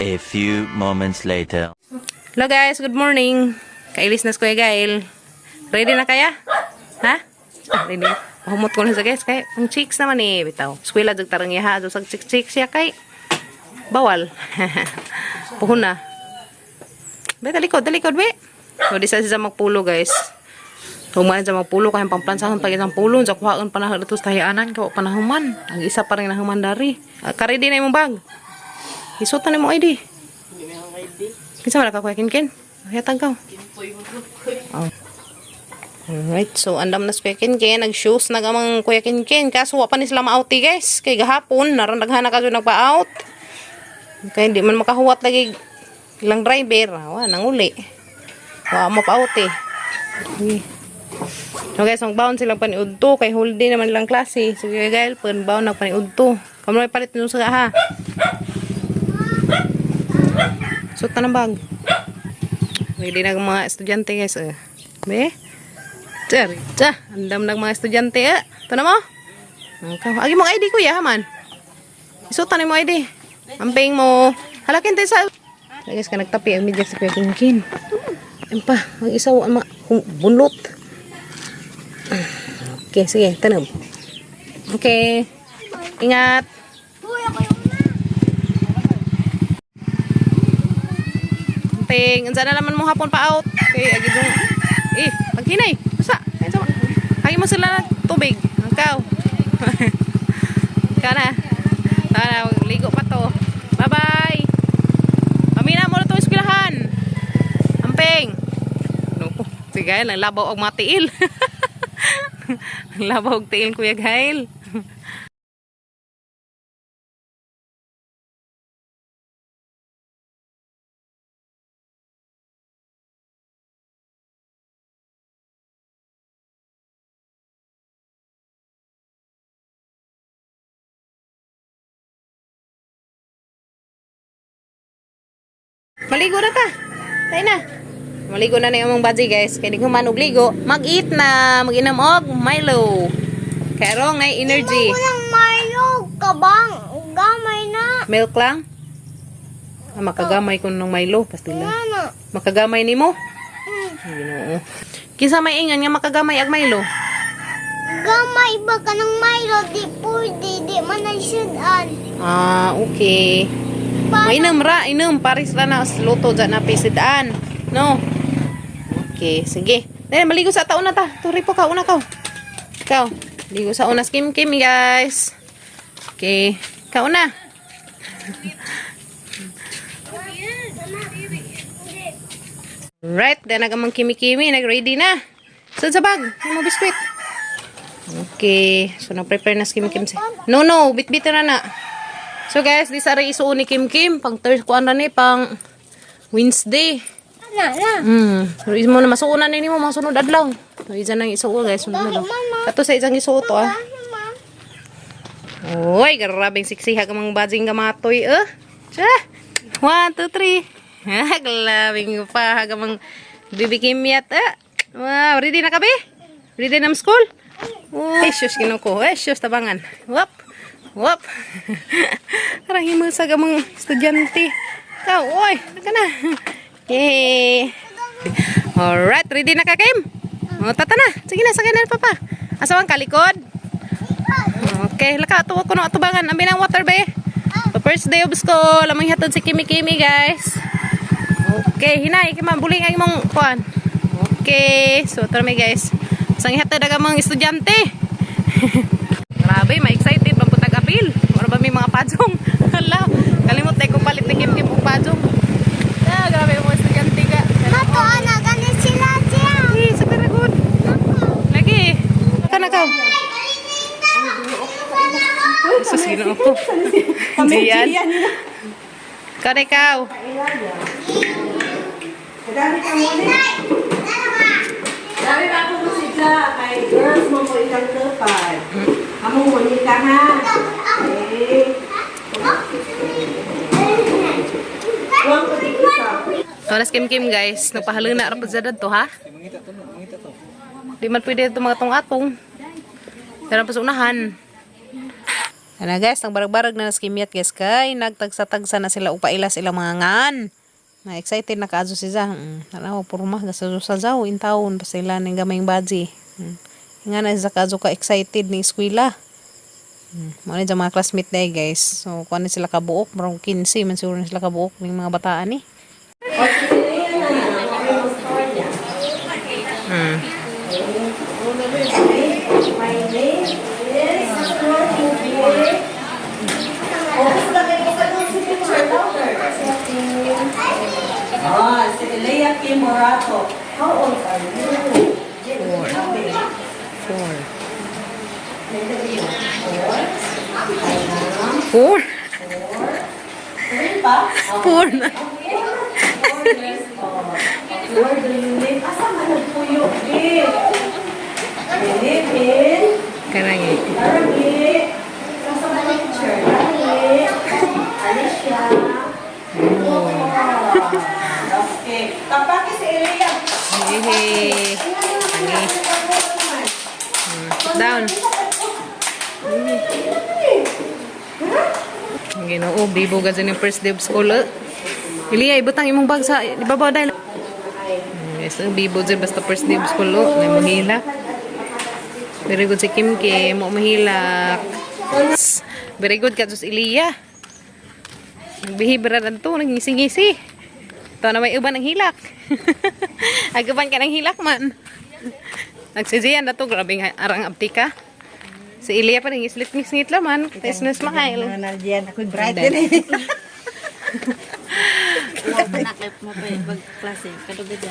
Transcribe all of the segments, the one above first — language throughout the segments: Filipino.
A few moments later. Hello guys, good morning. Kailis na Kuya Gail. Ready na kaya? Ha? Ready. Humot ko na sa guys kay ang chicks naman eh bitaw. Eskwela jud tarang yaha do sa chicks siya kay bawal. Puhon na. Be talikod be. So di sa magpulo guys. Human sa magpulo kay pamplansahan pag isang pulo sa kuhaan panahon dito sa tahianan ko panahuman. Ang isa pa rin nahuman dari. Ka-ready na imong bag. Isutan mo ID. Kinsa man ka Kuya Kinkin? Hayatag ka. Oh. Alright, so andam na si Kuya Kinkin, nag-shoes nagamang Kuya Kinkin, kaso wa pa ni sila ma-outi guys, kay gahapon, narandaghan na kaso nagpa-out. Kaya hindi man makahuwat lagi ilang driver, nanguli. Wa mo pa-outi. Okay. So guys, magbaon silang paniudto, kay whole day naman ilang klase. So Kuya Gail, panbaon na paniudto. Kamo may palit nung sa ha. Suot na ng bag. Ready na mga estudyante guys. Be? Andam ng mga estudyante. Ito na mo? Agi mo ID kuya man. Isutan mo ID. Amping mo. Halakin tayo sa... Guys ka nagtapi ang midyak sa Kuya Kinkin. Ayun pa. Mag-isaw ang bunlot. Okay, sige. Tanong. Okay. Ingat. Ansa na naman mo hapon pa out. Okay, agi mo. Paghinay. Basta. Agi mo sila na tubig. Angkaw. Kana. Ligo pa to. Bye-bye. Pamina mo na to eskwelahan. Amping. No. Sige, lang labaw og matiil. Labaw og tiil Kuya Gail. Maligo na ta. Tayo na. Maligo na na yung mong badzi guys. Kaya di ko man og ligo. Mag-eat na. Mag-inam og Milo. Kaya rong na energy. Hindi mo Milo. Kabang. Gamay na. Milk lang? Makagamay ko ng Milo. Pastila. Makagamay ni mo? Ginoo. Kinsa may ingan nga makagamay ag Milo? Gamay ba ka ng Milo? Di pwede. Di man ay sudan. Okay. Mainam ra, inam. Paris ra na luto dyan na pisidaan. No? Okay, sige. Dahil maligo sa taon na ta. Turi po ka, una ka. Ikaw. Ligo sa una. Kim guys. Okay. Ikaw na. Right. Dahil nagamang kimi-kimi. Nag-ready na. Saan sa bag? May mga biskwit. Okay. So, nag-prepare na si Kim-Kim. No. Bit-bit na na. So guys, di sa rin isuo ni Kim-Kim. Pang Thursday, kuan na ni, pang Wednesday. Pero mo na masuunan na mo, mga sunod adlaw. So, isa nang isuo guys. Sunod na lang. Kato sa isang isuo to Uy, garabing siksiha ka mga badjing gamatoy. Tsa! 1, 2, 3. Galabing pa. Hagamang bibikimyat. Wow, ready na ka be? Ready na school? Sus, kinuko. Sus, tabangan. Wop. Karang himusag ang mga estudyante. Oy, naka na. Yay. Alright, ready na ka, Kim? Tata na. Sige na, sakay na papa. Asawang kalikod? Okay, laka, tuwa ko na atubangan. Ambi ng water, be. So, first day of school. Lamang hatod si Kimi, guys. Okay, hinay. Buling ang mong kuhan. Okay, so, tara guys. Sang hatod ang mga estudyante. Grabe, ma-excited bang putag apil. Wala ba may mga padzong? Hala, kalimot na kung palit na Kim-Kim o padzong. Grabe yung mga estudyante ka. Mato, anak, ganit sila siya. Super good. Lagi. Kanakaw. Susino ako. Diyan. Kanakaw. Dari ako musika kay girls mo po ilang tepad. Kamu wanita ha. Oras Kim-Kim guys, nagpahalong na rapod sa to ha. Di man pwede ito mga atong-atong. Pero pa sa unahan. Ano guys, ang barag-barag na naskimyat guys kay nagtagsa-tagsa na sila upailas ilang mga ngan. Na excited na kaadto siya. Tanaw purma sa zaw in taon pa sila ning gamayng baji. Nga na siya kaadto ka excited ni eskwela. Mo ni mga classmate day guys. So kuan sila kabuok, marong 15 man siguro sila kabuok ning mga bataan ni. Si Leia Kim Morato. How old are you? 4. Pa? 4 na. Where do you live? Asa man nagpuyo? You live in Karangi. Aragi. Asa man ang teacher? Aragi. Alicia. Okay. Kapag si Elia. Hehe. Down. Ginoo, bibo ka sa first day of school. Iliya, ibutang imong bag sa ibabaw dahil. Yes, bibo dyan basta first day of school. May mahilak. Very good si Kim Kim. Mo mahilak. Very good ka sa Iliya. Nagbihibra na ito. Nagngisi-ngisi. Ito na may uban ng hilak. Agaban ka ng hilak man. Nagsiziyan na ito. Grabing arang aptika. Si Ilia pa rin, islit-ngit laman. Tapos nas makail. Nandiyan ako'y bright din eh.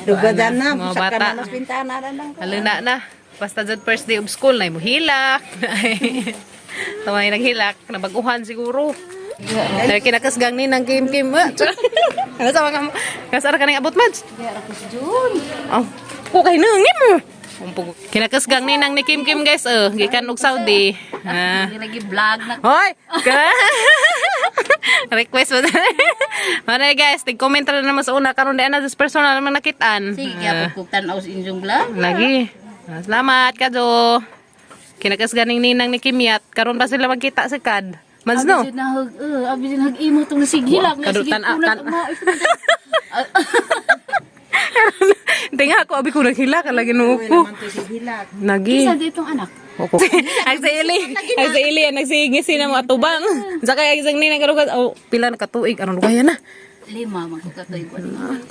Dugadan na. Mga Saka bata. na mas pintana na lang. Haluna na. Basta dyan first day of school na mo hilak. Taway naghilak. Nabaguhan siguro. Dahil kinakasgang ni ng Kim. Ano sa mga kasara ka ng abot mads? Oh, kukay nangin mo. Kinakasgang ni nang ni Kim guys. Gikan og Saudi. Lagi vlog na. Hoy! Request mo Mana guys, tig-comment na naman sa una karon di ana this personal naman nakitaan. Sige, kaya pagkutan ako sa inyong vlog. Lagi. Salamat kadyo. Kinakasgang ni ninang ni Kimyat karon pa sila magkita sa CAD. Mas no? Abi din hag-imo tong sigilak. Kadutan Tinga ako abi ko naghilak lagi no ko. Nagi. Isa ditong anak. Oko. Ang sa ili nagsingisi na mga tubang. Sa kaya isang ninang karugat pila na katuig aron lugaya na. 5 magkakatoy ko.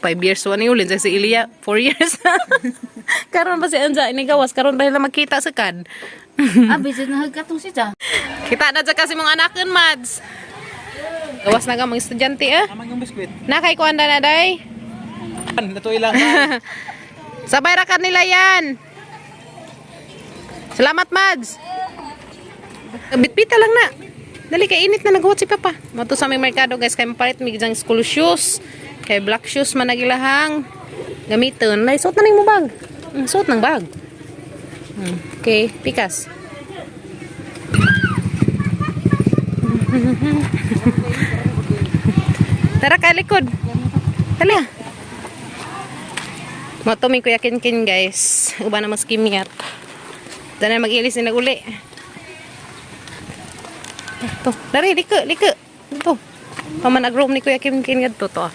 5 years wa ni ulin sa si Ilia 4 years. Karon pa si Anja ini gawas karon pa sila magkita sa CAD. Abi din hagkatong siya. Kita na dyan kasi mong anakan, Mads. Gawas na ka mga estudyante, Amang yung biskwit. Nakay ko anda na, day. Natuloy lang. Sabay rakan nila yan. Salamat, Mads. Bitbita lang na. Dali, kay init na naghuwat si Papa. Mato sa aming merkado, guys. Kay mapalit may isang school shoes. Kay black shoes man nagilahang. Gamiton. Lay, suot na ning mo bag. Suot ng bag. Okay, pikas. Tara ka likod. Tali ah. Matuming kuya kin guys. Uba na mas kimiyat. Dana mag-ilis na uli. Ito. Dari, liko. Ito. Paman nag-room ni kuya kin gadto to.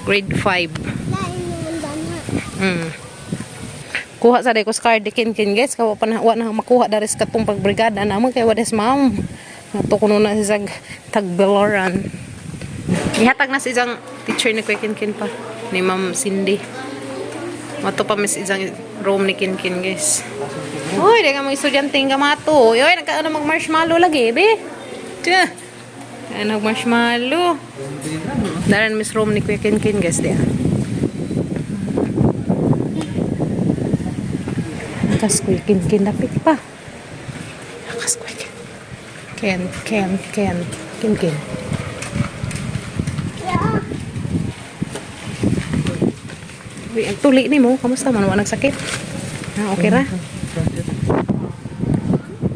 Grade 5. Kuha sa day ko card kin guys. Kawa pa na makuha dari sa katong pagbrigada naman kay wades ma'am. Nato kuno na si Zag Tagbeloran. Ihatag na si isang teacher ni Kuya Kinkin pa. Ni Ma'am Cindy. Mato pa mis isang room ni Kinkin guys. Uy, di ka mga estudyante nga mato. Uy, nagkaano mag-marshmallow lagi, be. Tiya. Kaya nag-marshmallow. Daran mis room ni Kuya Kinkin guys. Diya. Nakas Kuya Kinkin dapit pa. Nakas Kuya Kinkin. Ken. Uy, ang tuli ni mo. Kamusta man? Wala nagsakit? Okay ra?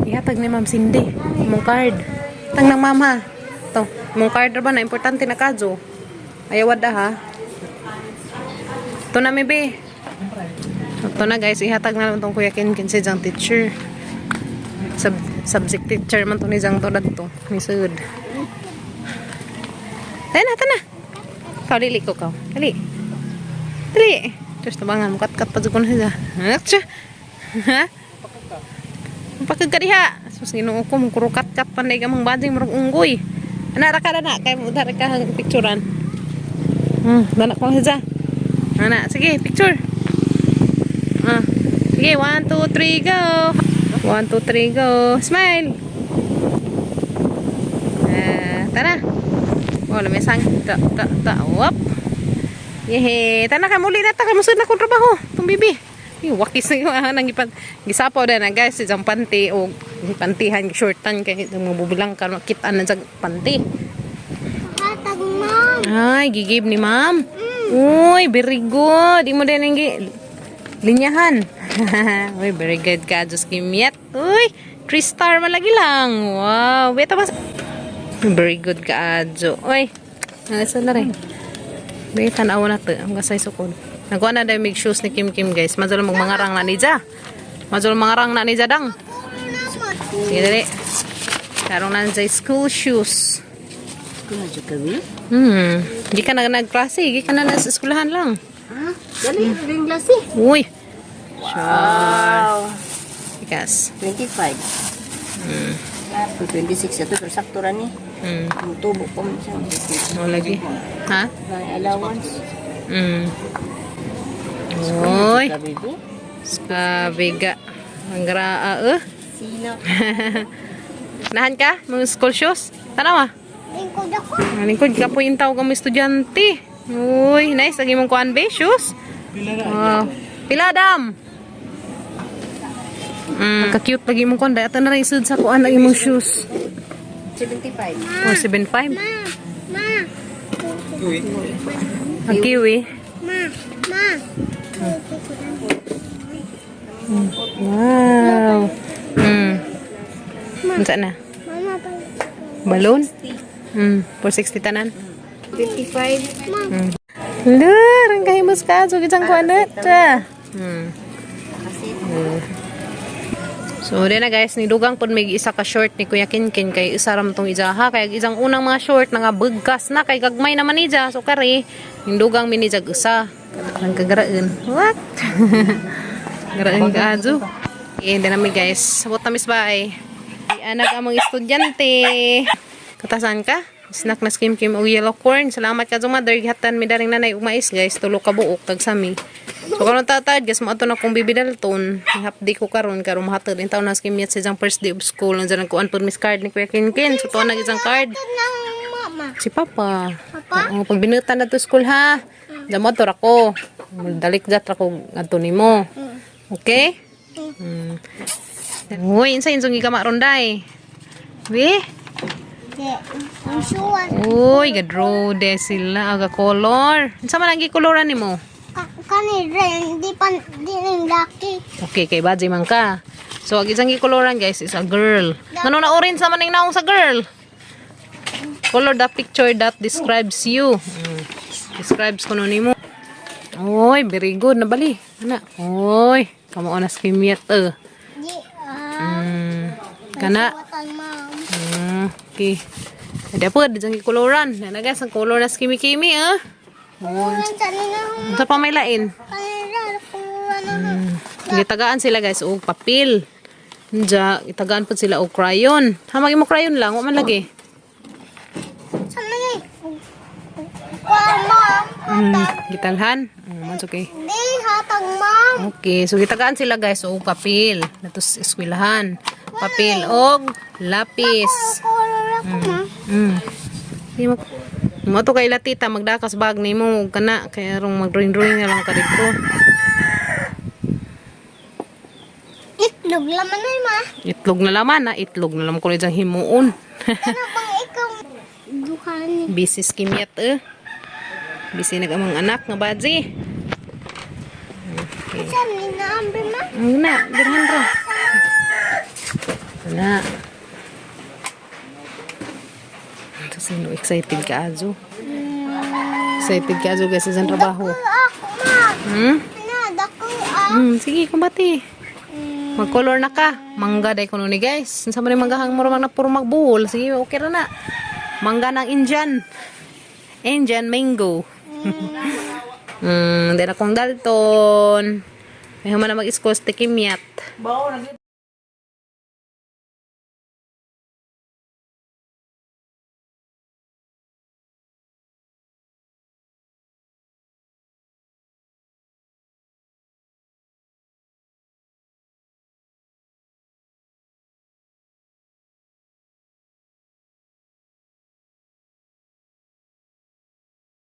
Ihatag ni Ma'am Cindy. Mong card. Tang ng mama. Ito. Mong card ba na? Importante na kadyo. Ayawad ha. Ito na maybe. Ito na guys. Ihatag na lang itong Kuya Ken si Jang teacher. Subject teacher man to ni Jang to dadto. Ni sud. Tana. Kau dili ko kau. Dali. Terus tabangan mukat-kat pa jud ko na siya. Acha. Ha? Pakag ka diha. Sus Ginoo ko mungkurukat-kat panday ka mang bajing murag unggoy. Ana ra ka dana kay mo dara ka hang picturean. Dana ko siya. Ana, sige, picture. Sige, 1 2 3 go. 1 2 3 go. Smile. Tara. Oh, lumisang. Wop. Yehe. Tana ka muli na ta kay musud na ko trabaho. Tung bibi. Wakis na nang gisapaw na guys, isang panty o pantihan shortan kay mabubilang ka kitaan na sa panty. Hatag, ma'am. Ay, gigib ni ma'am. Uy, very good. Di mo din ang linyahan. Uy, very good ka. Diyos kimyat. Uy, 3 star malagi lang. Wow. Beta mas. Very good ka, Adjo. Uy, nasa na rin. Beta na na to. Ang kasay sukod. Nagkuha na dahil make shoes ni Kim guys. Mazulo magmangarang na ni Ja. Mazulo mangarang na ni Ja dang. Sige dali. Karong na sa school shoes. Kuna jud kawi. Di ka na nagklase. Di ka na sa eskwelahan lang. Ha? Dali ring glasi. Uy. Wow. Ikas. 25. 26 ito pero sakto ra ni. Tubo pa man siya. Mo lagi. Ha? May allowance. Uy. Ka baby. Skabiga. Ang graa Sino? Nahan ka? Mga school shoes? Tanawa? Lingkod ako. Lingkod ka po yung tawag kami estudyante. Uy, nice. Lagi mong kuhan ba? Shoes? Pila dam? Ka-cute lagi mong kuhan. Ito na rin isud sa kuhan lagi mong shoes. 75. Or 7.5? Ma. Ang kiwi. Ma. Wow. Unsa na? Mama pa. Balloon? 460 tanan. 55. Lur, ang kahimos ka. So, kitang kuha na. So, di na guys, nidugang po may isa ka short ni Kuya Kinkin kay isaram tong ijaha. Kaya isang unang mga short nga bugkas na kay gagmay naman ija. So, kari, nidugang minijag isa. Ang kagaraan. What? Garaan ka ajo. Okay, hindi namin guys. Sabot na miss bye. Anak ang mga estudyante. Katasan ka? Snack na Kim o yellow corn. Salamat ka mother. Gihatan mi daring nanay umais guys. Tulo ka buok tag sami. So karon tatad guys mo ato na kung bibidalton. Hapdi ko karon mahatod in taon na Kim yet sa isang first day of school. Nandiyan ko anpon miss card ni Kuya Kinkin. So tuwa na isang card. Mama. Si Papa. Oo, pag binutan na to school ha. Diyan mo to ako. Dalik jat ako ngadto nimo. Okay? Uy, insa insong gikamaron day. Wi? Ang suwan. Uy, gadro de sila aga color. Unsa man ang gikoloran nimo? Kanira, di rin laki. Okay, kay Baji man ka. So, ang isang gikoloran guys is a girl. Ano na orange naman ang naong sa girl? Color the picture that describes you. Describes ko nimo. Uy, very good. Nabali. Ana. Uy, kamo onas kimiyat. Di, Kana. suwatan, ma'am. Okay. Ada po, di jang gikoloran. Na guys, ang color na kimi-kimi Kulang sa nila. Unsa pa may lain? Kanira, kulang na. Gitagaan sila guys og papel. Nja, itagaan po sila og crayon. Hamagi mo crayon lang, wa man lagi. Sana ni. Ma'am. Gitalhan. Man's okay. Di, hatag, ma'am. Okay, so gitagaan sila guys og papel. Natos eskwelahan. Papel og lapis. Color ako, ma'am. Di mo to kay latita magdakas bag nimo kana kay arong mag-drawing na lang ka dito. Itlog laman na, ma. Itlog na laman na, itlog na laman ko ni jang himuon. Ano bang ikaw? Duhan. Bisis kimyat Bisi nagamang anak nga badji. Saan ni naambi, ma? Ang na, dirhan ra. Na. Sino excited ka ajo? Excited ka ajo guys sa trabaho. Ako, ma. Pinadako, Sige, kumbati. Mag-color na ka. Mangga day kuno ni guys. Sa man manggahang mo na puro magbuhol. Sige, okay ra na. Mangga ng Indian. Indian mango. Then akong Dalton. May human na mag-iskos tikimyat. Bao,